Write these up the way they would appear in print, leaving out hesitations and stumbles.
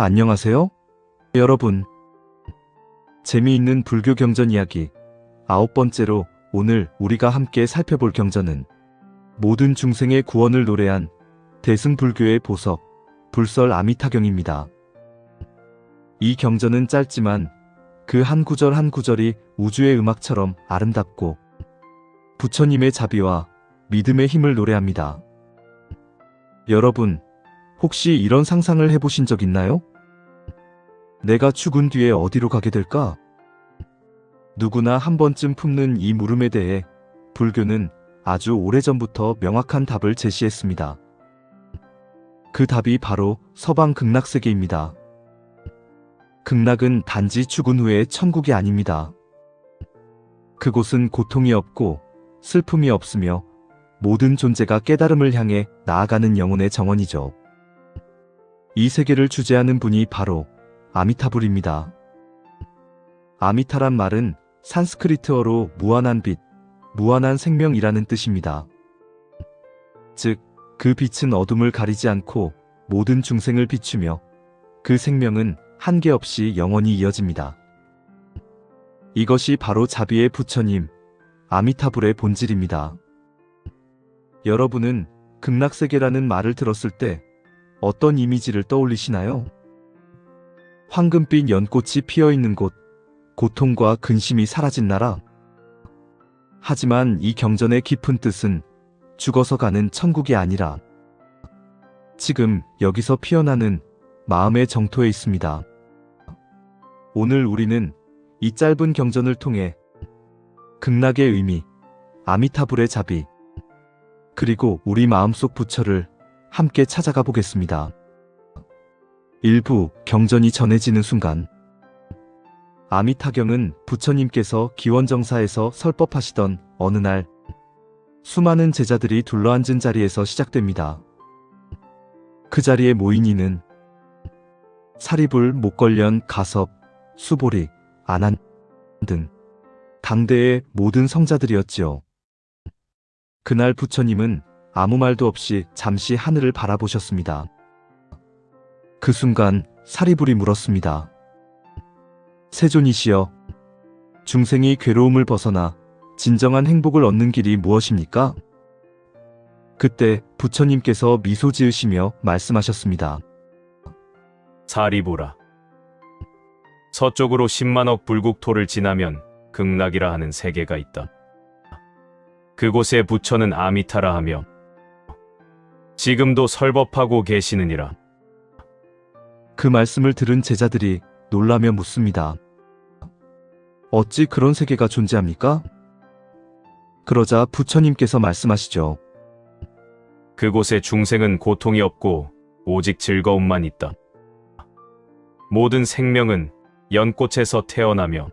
안녕하세요, 여러분. 재미있는 불교 경전 이야기 9번째로 오늘 우리가 함께 살펴볼 경전은 모든 중생의 구원을 노래한 대승불교의 보석, 불설 아미타경입니다. 이 경전은 짧지만 그 한 구절 한 구절이 우주의 음악처럼 아름답고 부처님의 자비와 믿음의 힘을 노래합니다. 여러분, 혹시 이런 상상을 해보신 적 있나요? 내가 죽은 뒤에 어디로 가게 될까? 누구나 한 번쯤 품는 이 물음에 대해 불교는 아주 오래전부터 명확한 답을 제시했습니다. 그 답이 바로 서방 극락세계입니다. 극락은 단지 죽은 후의 천국이 아닙니다. 그곳은 고통이 없고 슬픔이 없으며 모든 존재가 깨달음을 향해 나아가는 영혼의 정원이죠. 이 세계를 주재하는 분이 바로 아미타불입니다. 아미타란 말은 산스크리트어로 무한한 빛, 무한한 생명이라는 뜻입니다. 즉, 그 빛은 어둠을 가리지 않고 모든 중생을 비추며 그 생명은 한계 없이 영원히 이어집니다. 이것이 바로 자비의 부처님, 아미타불의 본질입니다. 여러분은 극락세계라는 말을 들었을 때 어떤 이미지를 떠올리시나요? 황금빛 연꽃이 피어있는 곳, 고통과 근심이 사라진 나라. 하지만 이 경전의 깊은 뜻은 죽어서 가는 천국이 아니라 지금 여기서 피어나는 마음의 정토에 있습니다. 오늘 우리는 이 짧은 경전을 통해 극락의 의미, 아미타불의 자비, 그리고 우리 마음속 부처를 함께 찾아가 보겠습니다. 일부 경전이 전해지는 순간 아미타경은 부처님께서 기원정사에서 설법하시던 어느 날 수많은 제자들이 둘러앉은 자리에서 시작됩니다. 그 자리에 모인 이는 사리불, 목걸련, 가섭, 수보리, 아난 등 당대의 모든 성자들이었지요. 그날 부처님은 아무 말도 없이 잠시 하늘을 바라보셨습니다. 그 순간 사리불이 물었습니다. 세존이시여, 중생이 괴로움을 벗어나 진정한 행복을 얻는 길이 무엇입니까? 그때 부처님께서 미소 지으시며 말씀하셨습니다. 사리불아, 서쪽으로 10만억 불국토를 지나면 극락이라 하는 세계가 있다. 그곳에 부처는 아미타라 하며 지금도 설법하고 계시느니라. 그 말씀을 들은 제자들이 놀라며 묻습니다. 어찌 그런 세계가 존재합니까? 그러자 부처님께서 말씀하시죠. 그곳에 중생은 고통이 없고 오직 즐거움만 있다. 모든 생명은 연꽃에서 태어나며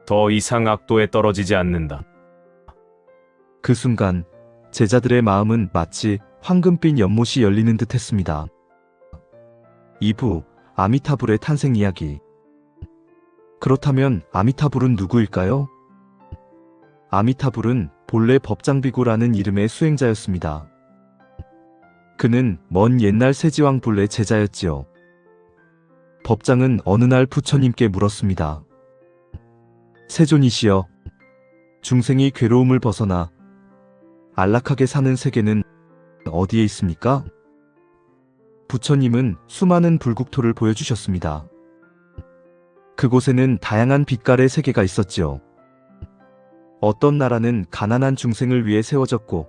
더 이상 악도에 떨어지지 않는다. 그 순간 제자들의 마음은 마치 황금빛 연못이 열리는 듯 했습니다. 2부 아미타불의 탄생 이야기. 그렇다면 아미타불은 누구일까요? 아미타불은 본래 법장비구라는 이름의 수행자였습니다. 그는 먼 옛날 세지왕 불의 제자였지요. 법장은 어느 날 부처님께 물었습니다. 세존이시여, 중생이 괴로움을 벗어나 안락하게 사는 세계는 어디에 있습니까? 부처님은 수많은 불국토를 보여주셨습니다. 그곳에는 다양한 빛깔의 세계가 있었지요. 어떤 나라는 가난한 중생을 위해 세워졌고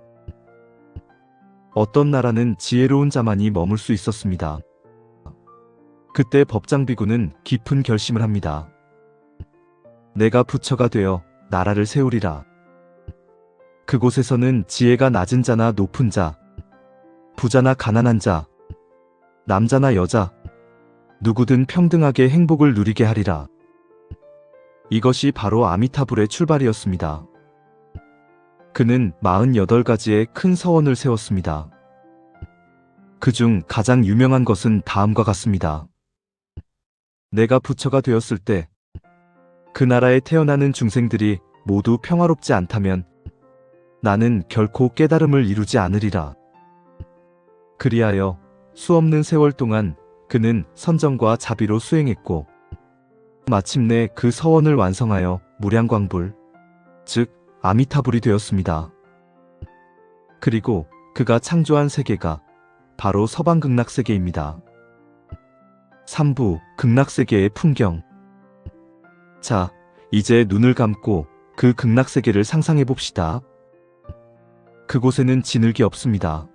어떤 나라는 지혜로운 자만이 머물 수 있었습니다. 그때 법장비구는 깊은 결심을 합니다. 내가 부처가 되어 나라를 세우리라. 그곳에서는 지혜가 낮은 자나 높은 자, 부자나 가난한 자, 남자나 여자, 누구든 평등하게 행복을 누리게 하리라. 이것이 바로 아미타불의 출발이었습니다. 그는 48가지의 큰 서원을 세웠습니다. 그중 가장 유명한 것은 다음과 같습니다. 내가 부처가 되었을 때 그 나라에 태어나는 중생들이 모두 평화롭지 않다면 나는 결코 깨달음을 이루지 않으리라. 그리하여 수없는 세월 동안 그는 선정과 자비로 수행했고 마침내 그 서원을 완성하여 무량광불, 즉 아미타불이 되었습니다. 그리고 그가 창조한 세계가 바로 서방극락세계입니다. 3부 극락세계의 풍경. 자, 이제 눈을 감고 그 극락세계를 상상해 봅시다. 그곳에는 진흙이 없습니다.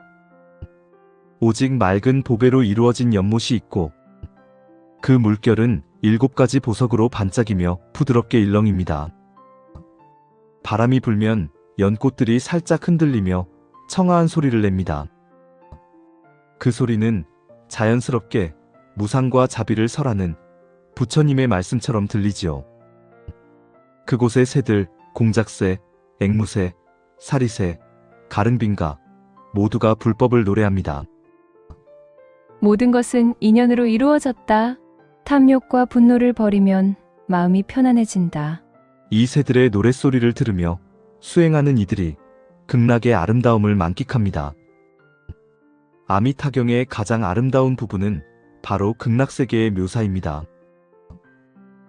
오직 맑은 보배로 이루어진 연못이 있고 그 물결은 7가지 보석으로 반짝이며 부드럽게 일렁입니다. 바람이 불면 연꽃들이 살짝 흔들리며 청아한 소리를 냅니다. 그 소리는 자연스럽게 무상과 자비를 설하는 부처님의 말씀처럼 들리지요. 그곳의 새들, 공작새, 앵무새, 사리새, 가릉빙가 모두가 불법을 노래합니다. 모든 것은 인연으로 이루어졌다. 탐욕과 분노를 버리면 마음이 편안해진다. 이 새들의 노랫소리를 들으며 수행하는 이들이 극락의 아름다움을 만끽합니다. 아미타경의 가장 아름다운 부분은 바로 극락세계의 묘사입니다.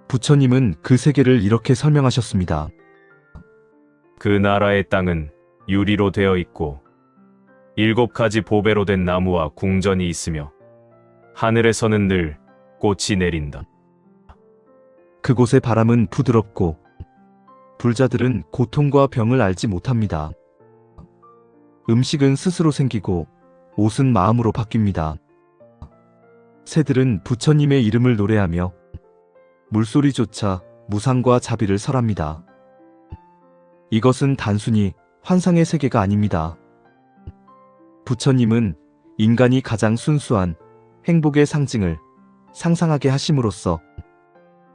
부처님은 그 세계를 이렇게 설명하셨습니다. 그 나라의 땅은 유리로 되어 있고 7가지 보배로 된 나무와 궁전이 있으며 하늘에서는 늘 꽃이 내린다. 그곳의 바람은 부드럽고 불자들은 고통과 병을 알지 못합니다. 음식은 스스로 생기고 옷은 마음으로 바뀝니다. 새들은 부처님의 이름을 노래하며 물소리조차 무상과 자비를 설합니다. 이것은 단순히 환상의 세계가 아닙니다. 부처님은 인간이 가장 순수한 행복의 상징을 상상하게 하심으로써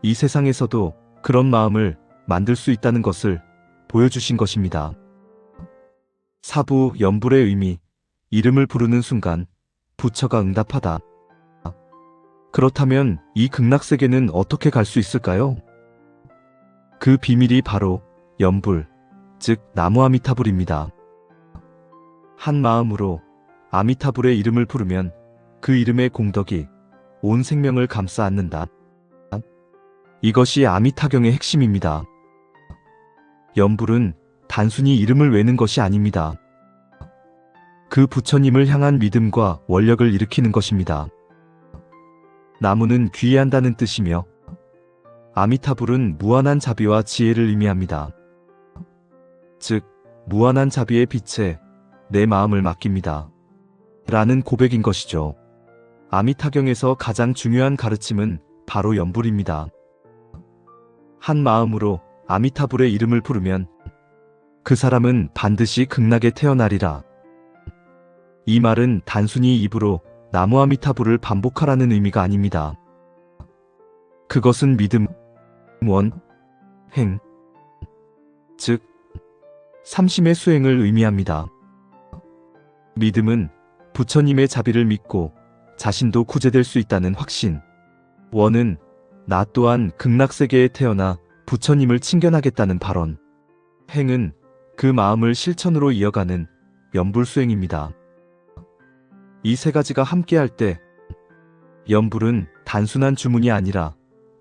이 세상에서도 그런 마음을 만들 수 있다는 것을 보여주신 것입니다. 사부 연불의 의미, 이름을 부르는 순간 부처가 응답하다. 그렇다면 이 극락세계는 어떻게 갈 수 있을까요? 그 비밀이 바로 연불, 즉 나무 아미타불입니다. 한 마음으로 아미타불의 이름을 부르면 그 이름의 공덕이 온 생명을 감싸 안는다. 이것이 아미타경의 핵심입니다. 연불은 단순히 이름을 외는 것이 아닙니다. 그 부처님을 향한 믿음과 원력을 일으키는 것입니다. 나무는 귀해한다는 뜻이며 아미타불은 무한한 자비와 지혜를 의미합니다. 즉, 무한한 자비의 빛에 내 마음을 맡깁니다. 라는 고백인 것이죠. 아미타경에서 가장 중요한 가르침은 바로 연불입니다. 한 마음으로 아미타불의 이름을 부르면 그 사람은 반드시 극락에 태어나리라. 이 말은 단순히 입으로 나무 아미타불을 반복하라는 의미가 아닙니다. 그것은 믿음, 원, 행, 즉 삼심의 수행을 의미합니다. 믿음은 부처님의 자비를 믿고 자신도 구제될 수 있다는 확신. 원은 나 또한 극락세계에 태어나 부처님을 친견하겠다는 발언. 행은 그 마음을 실천으로 이어가는 연불수행입니다. 이 세 가지가 함께할 때 연불은 단순한 주문이 아니라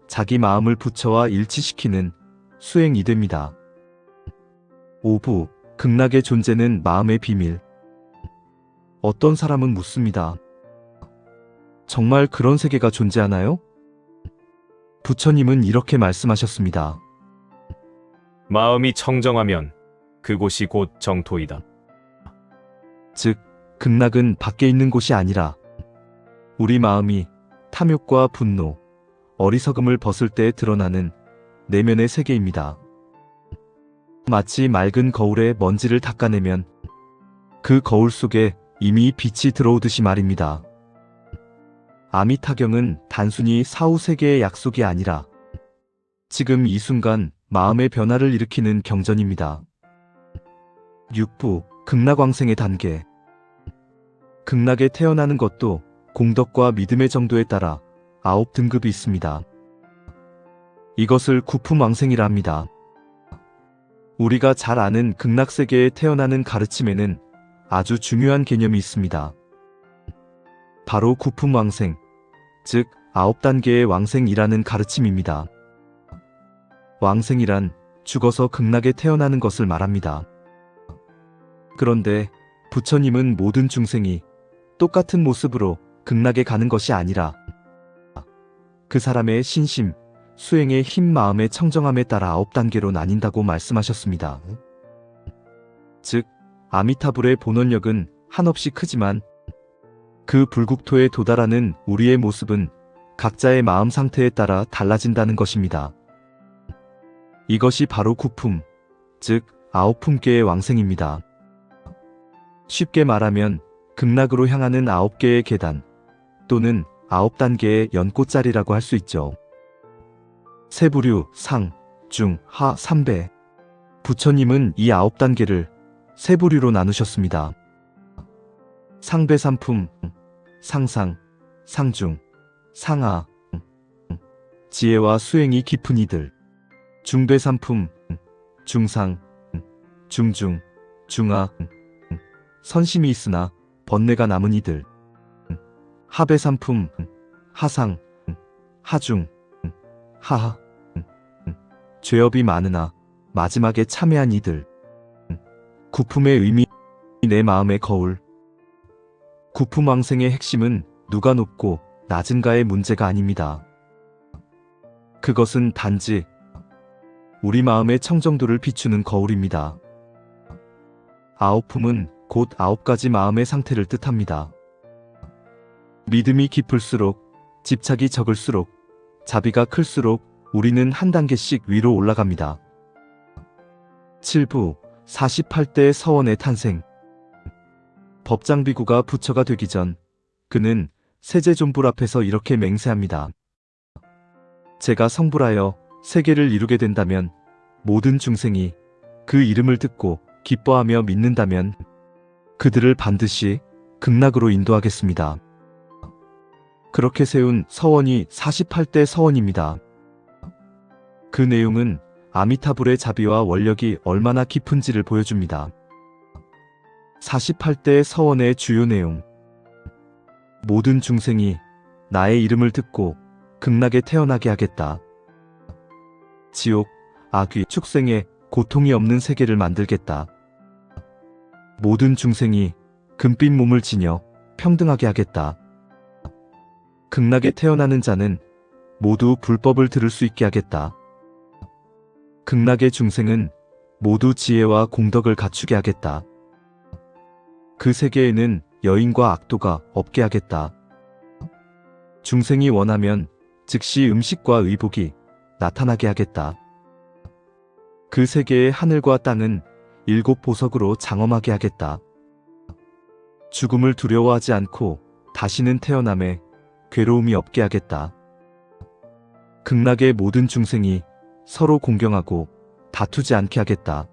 자기 마음을 부처와 일치시키는 수행이 됩니다. 5부 극락의 존재는 마음의 비밀. 어떤 사람은 묻습니다. 정말 그런 세계가 존재하나요? 부처님은 이렇게 말씀하셨습니다. 마음이 청정하면 그곳이 곧 정토이다. 즉, 극락은 밖에 있는 곳이 아니라 우리 마음이 탐욕과 분노, 어리석음을 벗을 때 드러나는 내면의 세계입니다. 마치 맑은 거울에 먼지를 닦아내면 그 거울 속에 이미 빛이 들어오듯이 말입니다. 아미타경은 단순히 사후 세계의 약속이 아니라 지금 이 순간 마음의 변화를 일으키는 경전입니다. 6부 극락왕생의 단계. 극락에 태어나는 것도 공덕과 믿음의 정도에 따라 9등급이 있습니다. 이것을 구품왕생이라 합니다. 우리가 잘 아는 극락세계에 태어나는 가르침에는 아주 중요한 개념이 있습니다. 바로 구품왕생, 즉 9단계의 왕생이라는 가르침입니다. 왕생이란 죽어서 극락에 태어나는 것을 말합니다. 그런데 부처님은 모든 중생이 똑같은 모습으로 극락에 가는 것이 아니라 그 사람의 신심, 수행의 힘, 마음의 청정함에 따라 9단계로 나뉜다고 말씀하셨습니다. 즉, 아미타불의 본원력은 한없이 크지만 그 불국토에 도달하는 우리의 모습은 각자의 마음 상태에 따라 달라진다는 것입니다. 이것이 바로 구품, 즉 9품계의 왕생입니다. 쉽게 말하면 극락으로 향하는 9개의 계단 또는 9단계의 연꽃자리라고 할 수 있죠. 세부류, 상, 중, 하, 3배. 부처님은 이 9단계를 세부류로 나누셨습니다. 상배 3품, 상상, 상중, 상하, 지혜와 수행이 깊은 이들. 중배 3품, 중상, 중중, 중하, 선심이 있으나 번뇌가 남은 이들. 하배 3품, 하상, 하중, 하하, 죄업이 많으나 마지막에 참회한 이들. 구품의 의미, 내 마음의 거울. 구품왕생의 핵심은 누가 높고 낮은가의 문제가 아닙니다. 그것은 단지 우리 마음의 청정도를 비추는 거울입니다. 9품은 곧 9가지 마음의 상태를 뜻합니다. 믿음이 깊을수록, 집착이 적을수록, 자비가 클수록 우리는 한 단계씩 위로 올라갑니다. 7부 48대의 서원의 탄생. 법장비구가 부처가 되기 전 그는 세제존불 앞에서 이렇게 맹세합니다. 제가 성불하여 세계를 이루게 된다면 모든 중생이 그 이름을 듣고 기뻐하며 믿는다면 그들을 반드시 극락으로 인도하겠습니다. 그렇게 세운 서원이 48대 서원입니다. 그 내용은 아미타불의 자비와 원력이 얼마나 깊은지를 보여줍니다. 48대의 서원의 주요 내용. 모든 중생이 나의 이름을 듣고 극락에 태어나게 하겠다. 지옥, 악귀, 축생에 고통이 없는 세계를 만들겠다. 모든 중생이 금빛 몸을 지녀 평등하게 하겠다. 극락에 태어나는 자는 모두 불법을 들을 수 있게 하겠다. 극락의 중생은 모두 지혜와 공덕을 갖추게 하겠다. 그 세계에는 여인과 악도가 없게 하겠다. 중생이 원하면 즉시 음식과 의복이 나타나게 하겠다. 그 세계의 하늘과 땅은 7 보석으로 장엄하게 하겠다. 죽음을 두려워하지 않고 다시는 태어남에 괴로움이 없게 하겠다. 극락의 모든 중생이 서로 공경하고 다투지 않게 하겠다.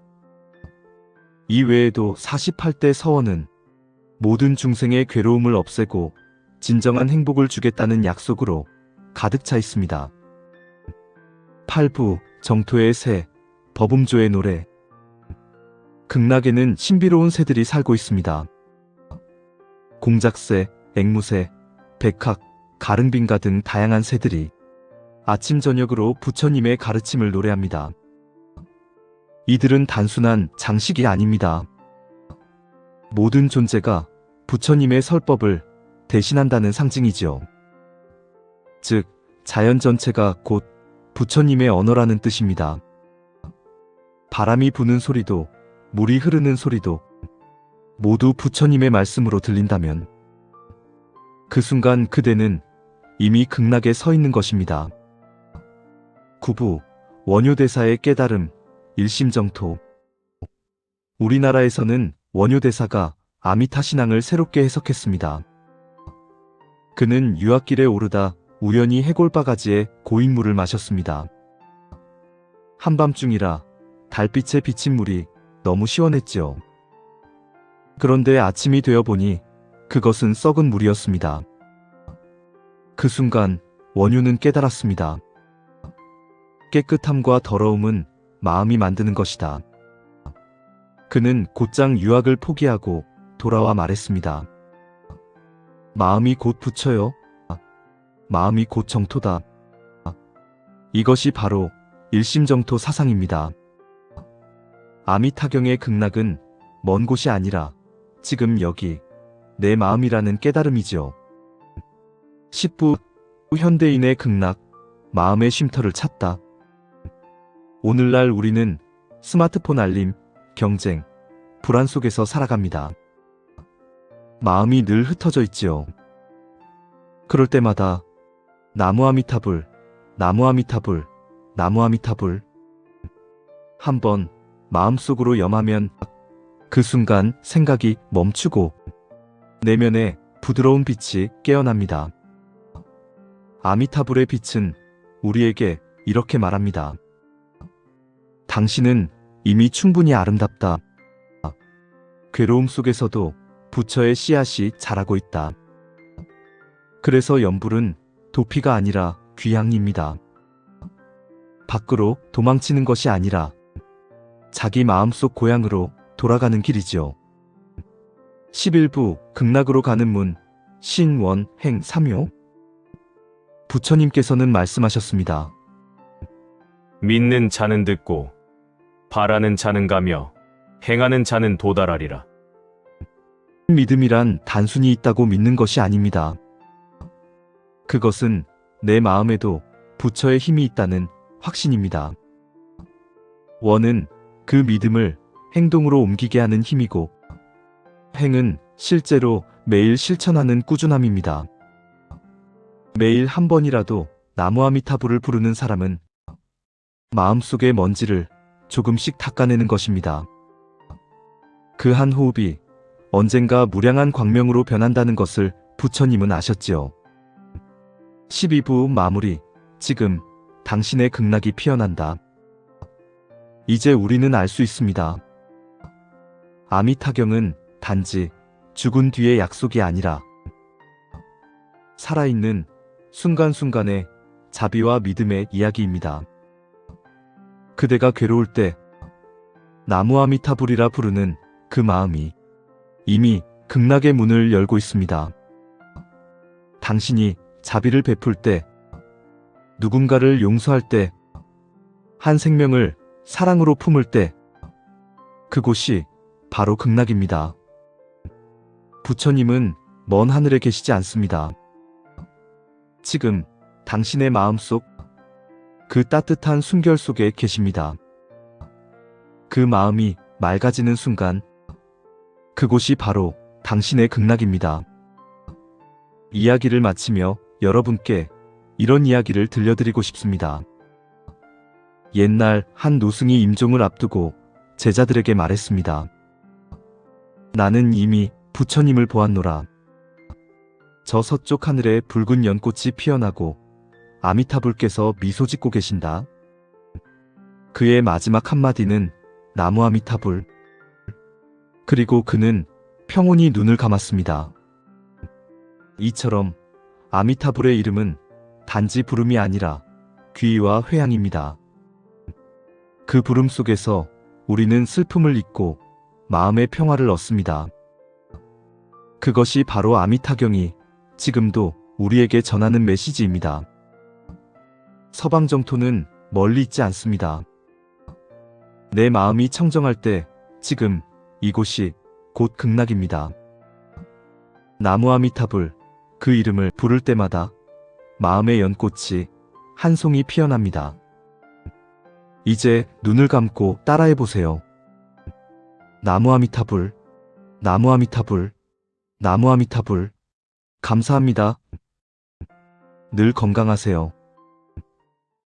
이 외에도 48대 서원은 모든 중생의 괴로움을 없애고 진정한 행복을 주겠다는 약속으로 가득 차 있습니다. 8부 정토의 새, 법음조의 노래. 극락에는 신비로운 새들이 살고 있습니다. 공작새, 앵무새, 백학, 가릉빙가 등 다양한 새들이 아침 저녁으로 부처님의 가르침을 노래합니다. 이들은 단순한 장식이 아닙니다. 모든 존재가 부처님의 설법을 대신한다는 상징이지요. 즉, 자연 전체가 곧 부처님의 언어라는 뜻입니다. 바람이 부는 소리도, 물이 흐르는 소리도 모두 부처님의 말씀으로 들린다면 그 순간 그대는 이미 극락에 서 있는 것입니다. 9부 원효대사의 깨달음, 일심정토. 우리나라에서는 원효대사가 아미타신앙을 새롭게 해석했습니다. 그는 유학길에 오르다 우연히 해골바가지에 고인물을 마셨습니다. 한밤중이라 달빛에 비친 물이 너무 시원했지요. 그런데 아침이 되어 보니 그것은 썩은 물이었습니다. 그 순간 원효는 깨달았습니다. 깨끗함과 더러움은 마음이 만드는 것이다. 그는 곧장 유학을 포기하고 돌아와 말했습니다. 마음이 곧 부처요. 마음이 곧 정토다. 이것이 바로 일심정토 사상입니다. 아미타경의 극락은 먼 곳이 아니라 지금 여기 내 마음이라는 깨달음이지요. 10부 현대인의 극락, 마음의 쉼터를 찾다. 오늘날 우리는 스마트폰 알림, 경쟁, 불안 속에서 살아갑니다. 마음이 늘 흩어져 있지요. 그럴 때마다 나무 아미타불, 나무 아미타불, 나무 아미타불. 한번 마음속으로 염하면 그 순간 생각이 멈추고 내면에 부드러운 빛이 깨어납니다. 아미타불의 빛은 우리에게 이렇게 말합니다. 당신은 이미 충분히 아름답다. 괴로움 속에서도 부처의 씨앗이 자라고 있다. 그래서 연불은 도피가 아니라 귀향입니다. 밖으로 도망치는 것이 아니라 자기 마음속 고향으로 돌아가는 길이지요. 11부 극락으로 가는 문 신원행 3요. 부처님께서는 말씀하셨습니다. 믿는 자는 듣고 바라는 자는 가며 행하는 자는 도달하리라. 믿음이란 단순히 있다고 믿는 것이 아닙니다. 그것은 내 마음에도 부처의 힘이 있다는 확신입니다. 원은 그 믿음을 행동으로 옮기게 하는 힘이고, 행은 실제로 매일 실천하는 꾸준함입니다. 매일 한 번이라도 나무 아미타불을 부르는 사람은 마음속의 먼지를 조금씩 닦아내는 것입니다. 그 한 호흡이 언젠가 무량한 광명으로 변한다는 것을 부처님은 아셨지요. 12부 마무리. 지금 당신의 극락이 피어난다. 이제 우리는 알 수 있습니다. 아미타경은 단지 죽은 뒤의 약속이 아니라 살아있는 순간순간의 자비와 믿음의 이야기입니다. 그대가 괴로울 때 나무 아미타불이라 부르는 그 마음이 이미 극락의 문을 열고 있습니다. 당신이 자비를 베풀 때, 누군가를 용서할 때, 한 생명을 사랑으로 품을 때, 그곳이 바로 극락입니다. 부처님은 먼 하늘에 계시지 않습니다. 지금 당신의 마음속 그 따뜻한 숨결 속에 계십니다. 그 마음이 맑아지는 순간 그곳이 바로 당신의 극락입니다. 이야기를 마치며 여러분께 이런 이야기를 들려드리고 싶습니다. 옛날 한 노승이 임종을 앞두고 제자들에게 말했습니다. 나는 이미 부처님을 보았노라. 저 서쪽 하늘에 붉은 연꽃이 피어나고 아미타불께서 미소 짓고 계신다. 그의 마지막 한마디는 나무 아미타불. 그리고 그는 평온히 눈을 감았습니다. 이처럼 아미타불의 이름은 단지 부름이 아니라 귀의와 회향입니다. 그 부름 속에서 우리는 슬픔을 잊고 마음의 평화를 얻습니다. 그것이 바로 아미타경이 지금도 우리에게 전하는 메시지입니다. 서방정토는 멀리 있지 않습니다. 내 마음이 청정할 때 지금 이곳이 곧 극락입니다. 나무 아미타불, 그 이름을 부를 때마다 마음의 연꽃이 한 송이 피어납니다. 이제 눈을 감고 따라해보세요. 나무 아미타불, 나무 아미타불, 나무 아미타불. 감사합니다. 늘 건강하세요.